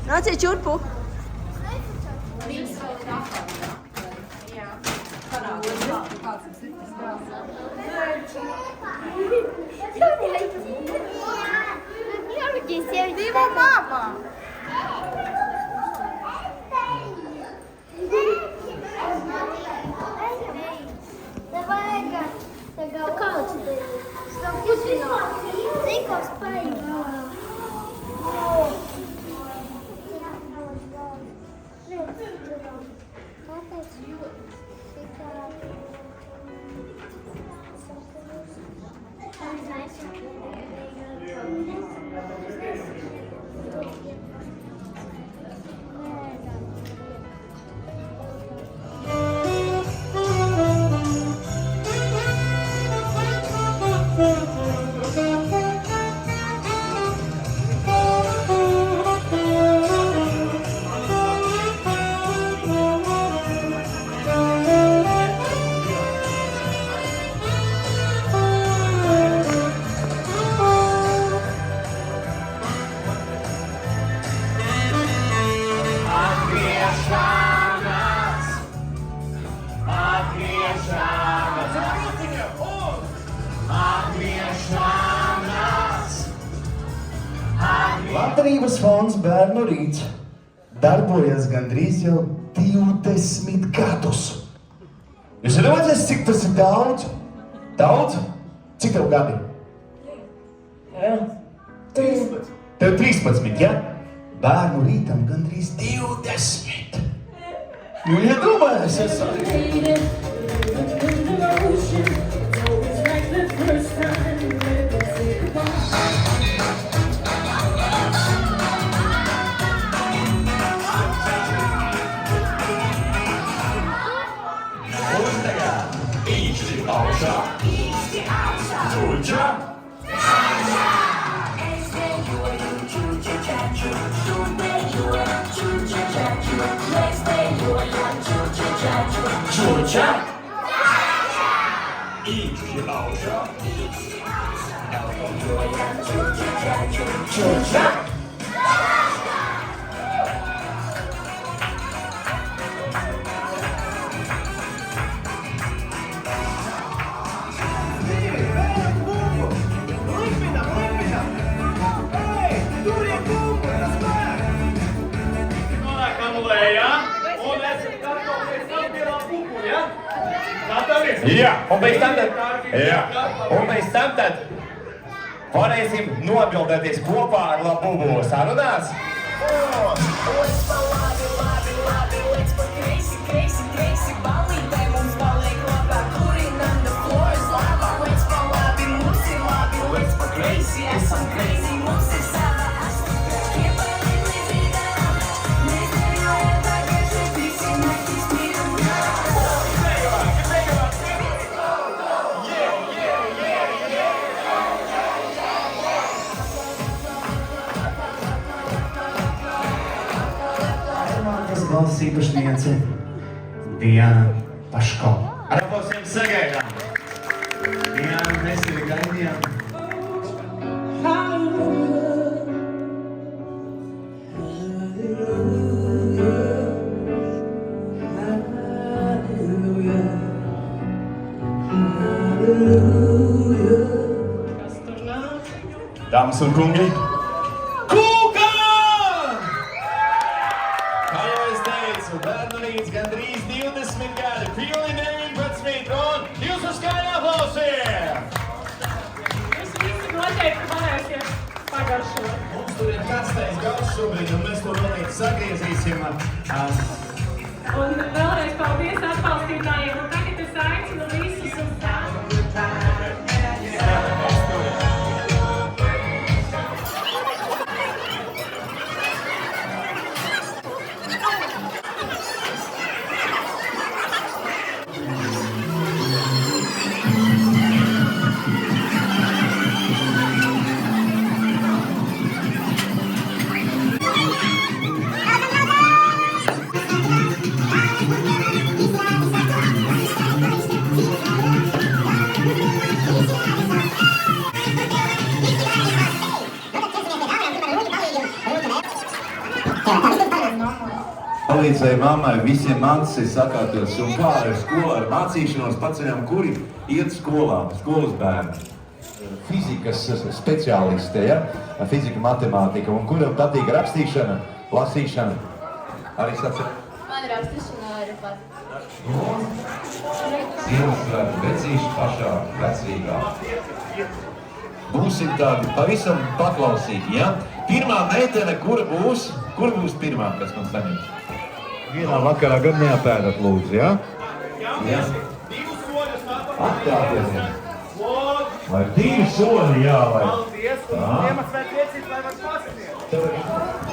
Nāciet čurpu. Divo mama! Labdarības fonds Bērnu rīts darbojas gandrīz jau 20 gadus. Jūs redzat, cik tas ir daudz? Daudz? Cik tev gadi? Ja? 13. Tev 13, ja? Bērnu rītam gandrīz 20. Nu, iedomājies, es arī. Jā, un pēc tam tad varēsim nobildēties kopā ar Labubu sarunās. Valsts īpašniece Diana Paško. Ar aplausiem sagaidām. Diana, mēs tevi gaidījām. Dāmas un kungi, Bērnu rīts gandrīz 20 gadi, pilni 19 un jūs uz skaļi aplausiem! Jūs visi noteikti varēsiet pagaršot. Mums tur ir karstais gals šobrīd, un mēs to noteikti sagriezīsim. Un vēlreiz paldies atbalstītājiem, un tagad es aicinu visus uz tādu. Thank you. Palīdzēja mammai visiem mācīt sakārtos, un kā ar skolā, ar mācīšanos paceļam, kuri iet skolā, skolas bērni. Fizikas speciāliste, ja? Fizika, matemātika, un kuram patīk rakstīšana, lasīšana. Arī sacīt. Man rakstīšana arī patīk. Ziemassvētku vecīši pašā vecrīgā. Būsim tādi pavisam paklausīgi, ja? Pirmā meitene, kura būs pirmā, kas man saņems? Vienā vakarā gan neapēdat, lūdzu, ja? Ja. Atkārties. Vai 2 soļi, jā, vai? Paldies, un Ziemassvētku iecīt, lai var pasniegt.